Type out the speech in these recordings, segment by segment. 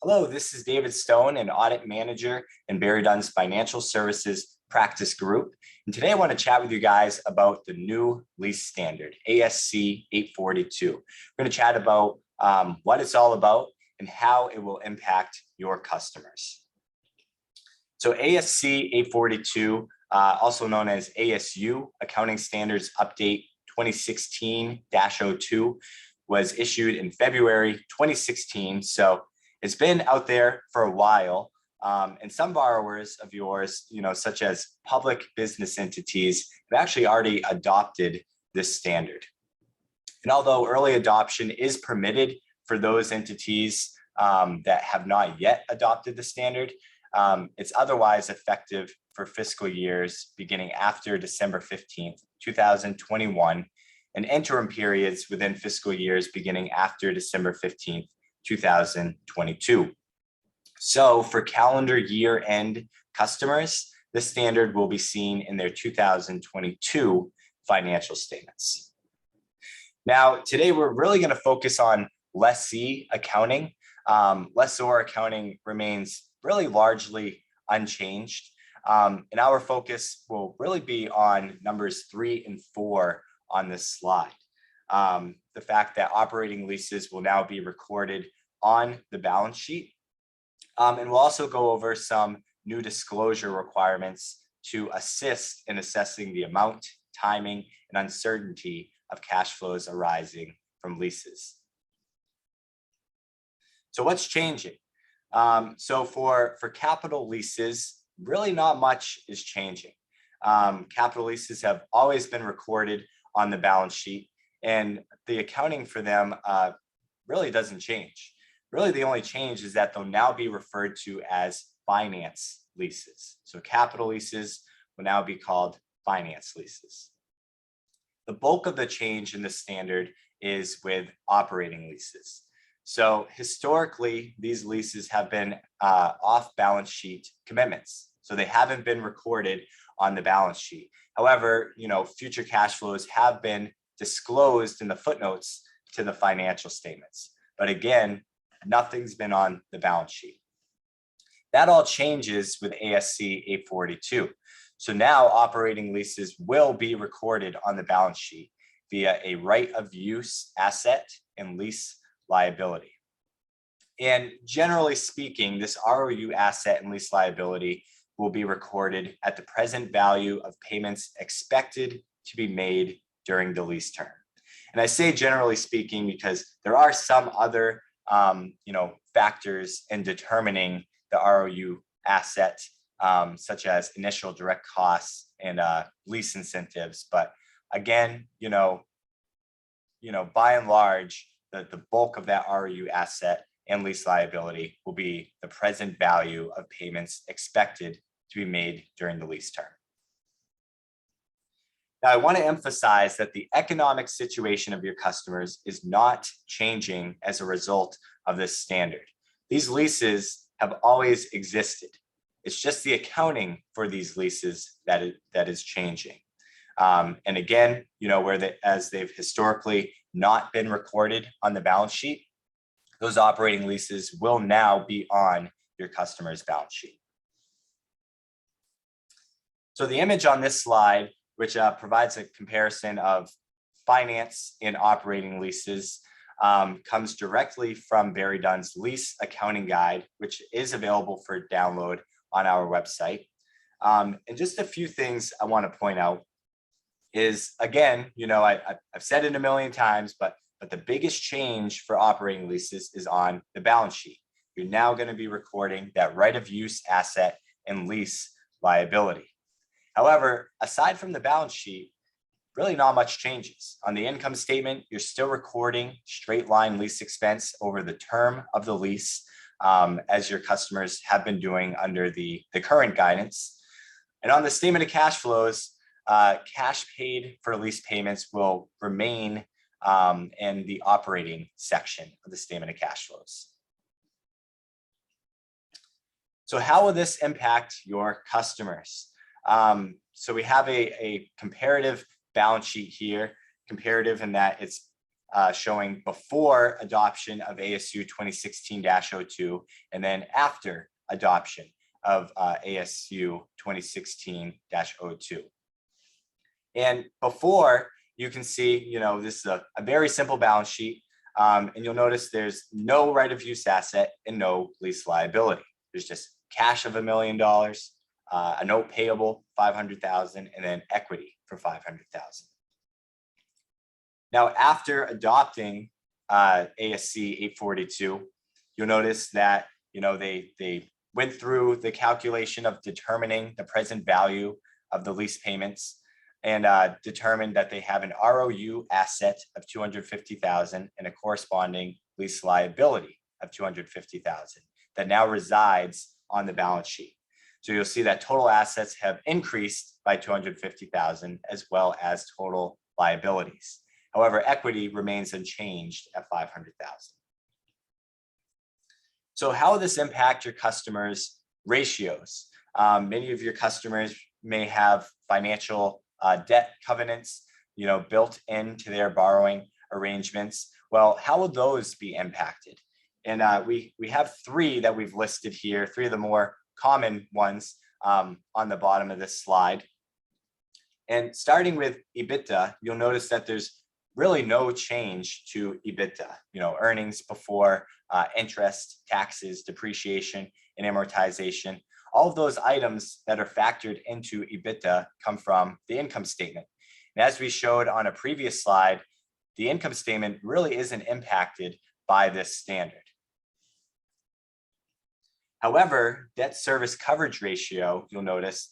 Hello, this is David Stone, an audit manager in BerryDunn's Financial Services Practice Group. And today I want to chat with you guys about the new lease standard, ASC 842. We're going to chat about what it's all about and how it will impact your customers. So ASC 842, also known as ASU, Accounting Standards Update 2016-02, was issued in February 2016. So it's been out there for a while, and some borrowers of yours, such as public business entities, have actually already adopted this standard. And although early adoption is permitted for those entities that have not yet adopted the standard, it's otherwise effective for fiscal years beginning after December 15th, 2021, and interim periods within fiscal years beginning after December 15th, 2022. So for calendar year end customers, this standard will be seen in their 2022 financial statements. Now, today we're really going to focus on lessee accounting. Lessor accounting remains really largely unchanged. And our focus will really be on numbers 3 and 4 on this slide. The fact that operating leases will now be recorded on the balance sheet. And we'll also go over some new disclosure requirements to assist in assessing the amount, timing, and uncertainty of cash flows arising from leases. So what's changing? So for capital leases, really not much is changing. Capital leases have always been recorded on the balance sheet, and the accounting for them really doesn't change. Really, the only change is that they'll now be referred to as finance leases. So capital leases will now be called finance leases. The bulk of the change in the standard is with operating leases. So historically, these leases have been off-balance sheet commitments. So they haven't been recorded on the balance sheet. However, future cash flows have been disclosed in the footnotes to the financial statements. But again, nothing's been on the balance sheet. That all changes with ASC 842. So now operating leases will be recorded on the balance sheet via a right of use asset and lease liability. And generally speaking, this ROU asset and lease liability will be recorded at the present value of payments expected to be made during the lease term. And I say generally speaking because there are some other factors in determining the ROU asset, such as initial direct costs and lease incentives. But again, by and large, the bulk of that ROU asset and lease liability will be the present value of payments expected to be made during the lease term. Now, I want to emphasize that the economic situation of your customers is not changing as a result of this standard. These leases have always existed. It's just the accounting for these leases that is changing. And again, as they've historically not been recorded on the balance sheet, those operating leases will now be on your customer's balance sheet. So the image on this slide, which provides a comparison of finance and operating leases, comes directly from BerryDunn's Lease Accounting Guide, which is available for download on our website. And just a few things I want to point out is, again, I've said it a million times, but the biggest change for operating leases is on the balance sheet. You're now going to be recording that right of use asset and lease liability. However, aside from the balance sheet, really not much changes. On the income statement, you're still recording straight line lease expense over the term of the lease, as your customers have been doing under the current guidance. And on the statement of cash flows, cash paid for lease payments will remain in the operating section of the statement of cash flows. So how will this impact your customers? So we have a comparative balance sheet here, comparative in that it's showing before adoption of ASU 2016-02 and then after adoption of ASU 2016-02. And before, you can see, this is a very simple balance sheet. And you'll notice there's no right of use asset and no lease liability. There's just cash of $1 million, a note payable, $500,000, and then equity for $500,000. Now, after adopting ASC 842, you'll notice that they went through the calculation of determining the present value of the lease payments and determined that they have an ROU asset of $250,000 and a corresponding lease liability of $250,000 that now resides on the balance sheet. So you'll see that total assets have increased by $250,000 as well as total liabilities. However, equity remains unchanged at $500,000. So how will this impact your customers' ratios? Many of your customers may have financial debt covenants, built into their borrowing arrangements. Well, how will those be impacted? And we have three that we've listed here, three of the more common ones on the bottom of this slide. And starting with EBITDA, you'll notice that there's really no change to EBITDA, earnings before interest, taxes, depreciation, and amortization. All of those items that are factored into EBITDA come from the income statement. And as we showed on a previous slide, the income statement really isn't impacted by this standard. However, debt service coverage ratio, you'll notice,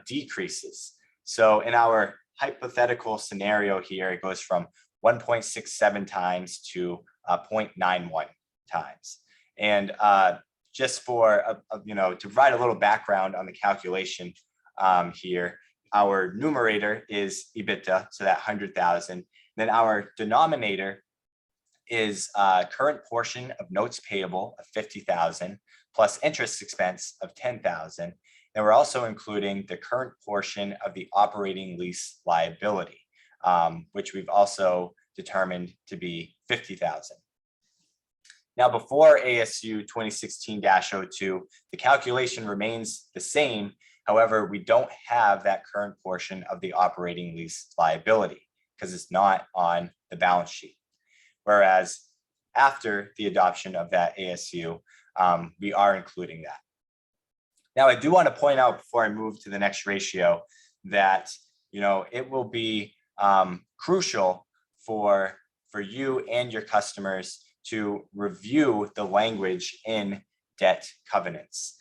decreases. So in our hypothetical scenario here, it goes from 1.67 times to 0.91 times. And just for, to provide a little background on the calculation here, our numerator is EBITDA, so that 100,000. Then our denominator is current portion of notes payable of 50,000 plus interest expense of 10,000. And we're also including the current portion of the operating lease liability, which we've also determined to be 50,000. Now, before ASU 2016-02, the calculation remains the same. However, we don't have that current portion of the operating lease liability because it's not on the balance sheet. Whereas after the adoption of that ASU, we are including that. Now, I do want to point out before I move to the next ratio that, it will be crucial for you and your customers to review the language in debt covenants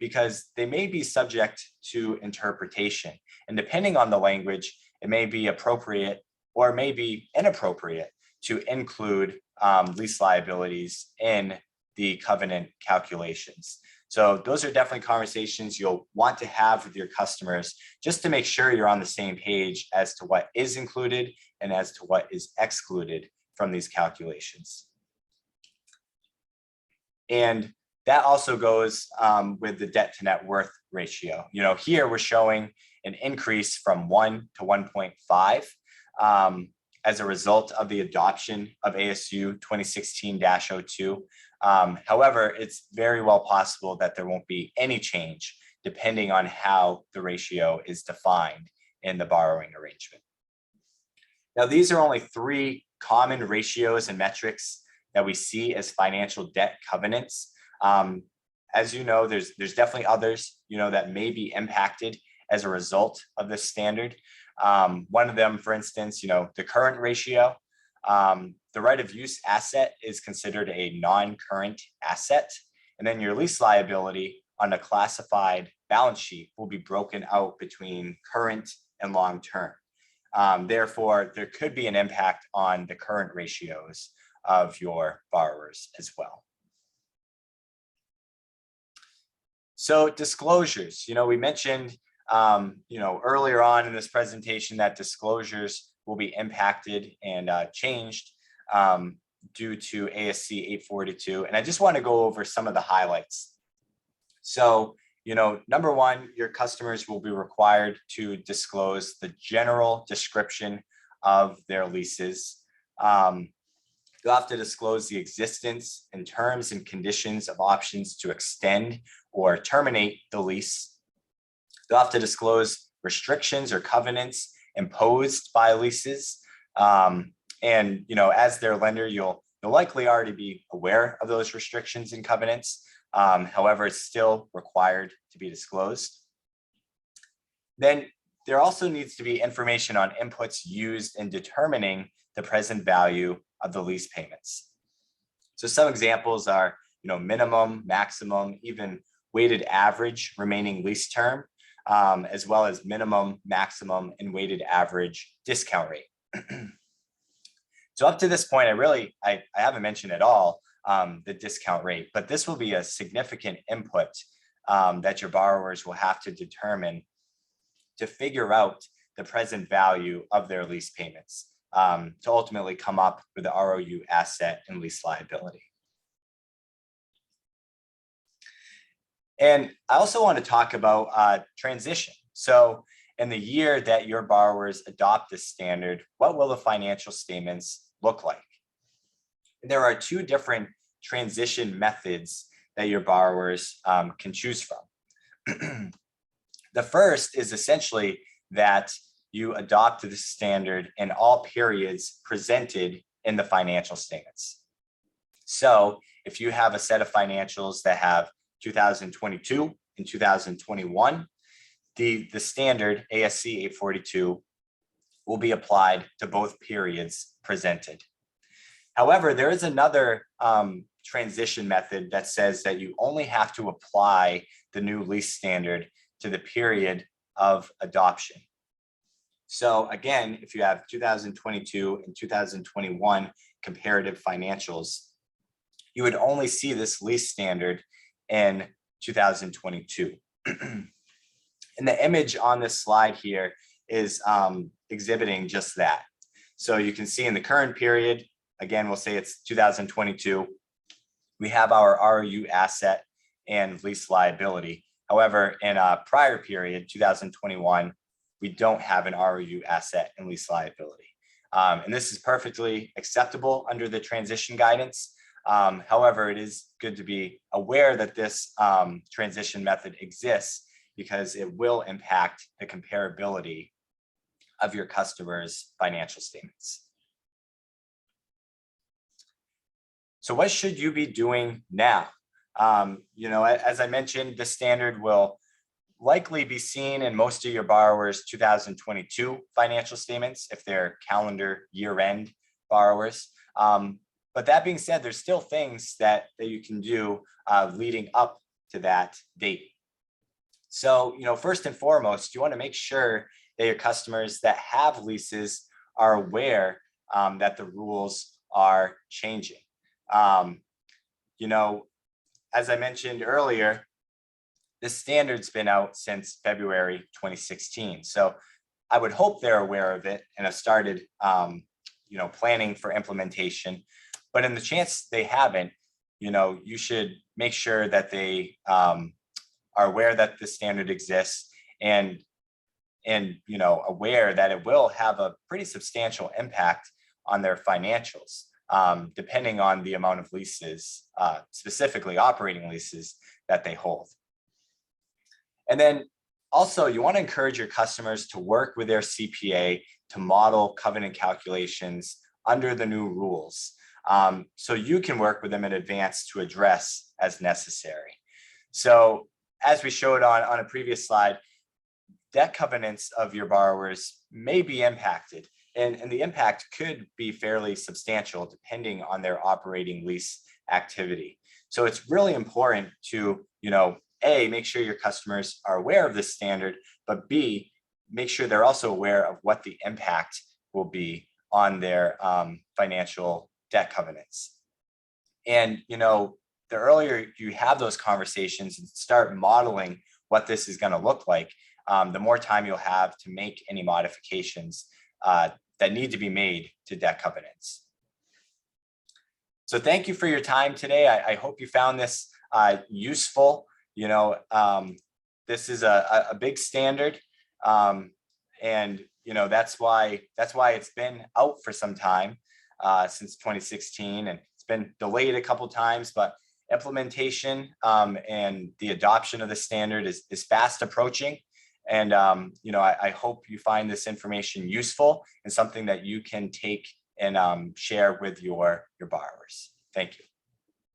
because they may be subject to interpretation. And depending on the language, it may be appropriate or may be inappropriate to include lease liabilities in the covenant calculations. So those are definitely conversations you'll want to have with your customers just to make sure you're on the same page as to what is included and as to what is excluded from these calculations. And that also goes with the debt to net worth ratio. Here we're showing an increase from 1 to 1.5 as a result of the adoption of ASU 2016-02. However, it's very well possible that there won't be any change depending on how the ratio is defined in the borrowing arrangement. Now, these are only three common ratios and metrics that we see as financial debt covenants. As you know, there's definitely others, that may be impacted as a result of this standard. One of them, for instance, the current ratio. The right of use asset is considered a non-current asset. And then your lease liability on a classified balance sheet will be broken out between current and long-term. Therefore, there could be an impact on the current ratios of your borrowers as well. So disclosures, we mentioned, earlier on in this presentation that disclosures will be impacted and changed due to ASC 842. And I just want to go over some of the highlights. So, number one, your customers will be required to disclose the general description of their leases. You'll have to disclose the existence and terms and conditions of options to extend or terminate the lease. You'll have to disclose restrictions or covenants imposed by leases. And as their lender, you'll likely already be aware of those restrictions and covenants. However, it's still required to be disclosed. Then there also needs to be information on inputs used in determining the present value of the lease payments. So some examples are, minimum, maximum, even weighted average remaining lease term, as well as minimum, maximum, and weighted average discount rate. So up to this point, I haven't mentioned at all the discount rate, but this will be a significant input that your borrowers will have to determine to figure out the present value of their lease payments to ultimately come up with the ROU asset and lease liability. And I also want to talk about transition. So in the year that your borrowers adopt this standard, what will the financial statements look like? There are two different transition methods that your borrowers can choose from. The first is essentially that you adopt the standard in all periods presented in the financial statements. So if you have a set of financials that have 2022 and 2021, the standard ASC 842 will be applied to both periods presented. However, there is another transition method that says that you only have to apply the new lease standard to the period of adoption. So again, if you have 2022 and 2021 comparative financials, you would only see this lease standard in 2022. And the image on this slide here is exhibiting just that. So you can see in the current period, again, we'll say it's 2022, we have our ROU asset and lease liability. However, in a prior period, 2021, we don't have an ROU asset and lease liability. And this is perfectly acceptable under the transition guidance. However, it is good to be aware that this transition method exists because it will impact the comparability of your customers' financial statements. So what should you be doing now? As I mentioned, the standard will likely be seen in most of your borrowers' 2022 financial statements if they're calendar year-end borrowers. But that being said, there's still things that you can do leading up to that date. So, first and foremost, you want to make sure that your customers that have leases are aware that the rules are changing. As I mentioned earlier, this standard's been out since February 2016. So I would hope they're aware of it and have started, planning for implementation. But in the chance they haven't, you should make sure that they are aware that the standard exists and aware that it will have a pretty substantial impact on their financials, depending on the amount of leases, specifically operating leases that they hold. And then also you want to encourage your customers to work with their CPA to model covenant calculations under the new rules. So you can work with them in advance to address as necessary. So as we showed on a previous slide, debt covenants of your borrowers may be impacted, and the impact could be fairly substantial depending on their operating lease activity. So it's really important to, A, make sure your customers are aware of this standard, but B, make sure they're also aware of what the impact will be on their financial debt covenants. And, the earlier you have those conversations and start modeling what this is going to look like, the more time you'll have to make any modifications that need to be made to debt covenants. So thank you for your time today. I hope you found this useful. This is a big standard, and that's why it's been out for some time. since 2016, and it's been delayed a couple times, but implementation and the adoption of the standard is fast approaching. And I hope you find this information useful and something that you can take and share with your borrowers. Thank you.